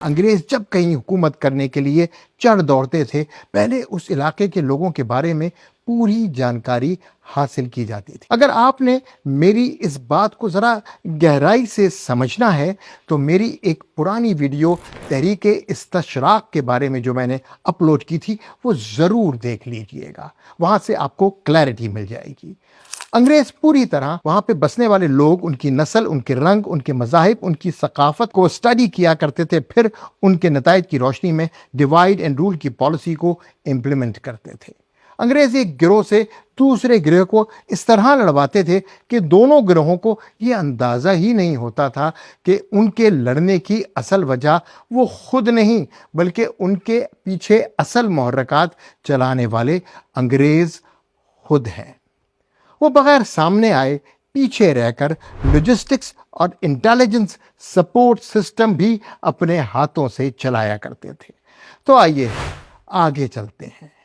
انگریز جب کہیں حکومت کرنے کے لیے چڑھ دوڑتے تھے، پہلے اس علاقے کے لوگوں کے بارے میں پوری جانکاری حاصل کی جاتی تھی۔ اگر آپ نے میری اس بات کو ذرا گہرائی سے سمجھنا ہے تو میری ایک پرانی ویڈیو تحریک استشراق کے بارے میں جو میں نے اپلوڈ کی تھی وہ ضرور دیکھ لیجئے گا، وہاں سے آپ کو کلیئرٹی مل جائے گی۔ انگریز پوری طرح وہاں پہ بسنے والے لوگ، ان کی نسل، ان کے رنگ، ان کے مذاہب، ان کی ثقافت کو اسٹڈی کیا کرتے تھے، پھر ان کے نتائج کی روشنی میں ڈیوائیڈ اینڈ رول کی پالیسی کو امپلیمنٹ کرتے تھے۔ انگریز ایک گروہ سے دوسرے گروہ کو اس طرح لڑواتے تھے کہ دونوں گروہوں کو یہ اندازہ ہی نہیں ہوتا تھا کہ ان کے لڑنے کی اصل وجہ وہ خود نہیں بلکہ ان کے پیچھے اصل محرکات چلانے والے انگریز خود ہیں۔ وہ بغیر سامنے آئے، پیچھے رہ کر لاجسٹکس اور انٹیلیجنس سپورٹ سسٹم بھی اپنے ہاتھوں سے چلایا کرتے تھے۔ تو آئیے آگے چلتے ہیں۔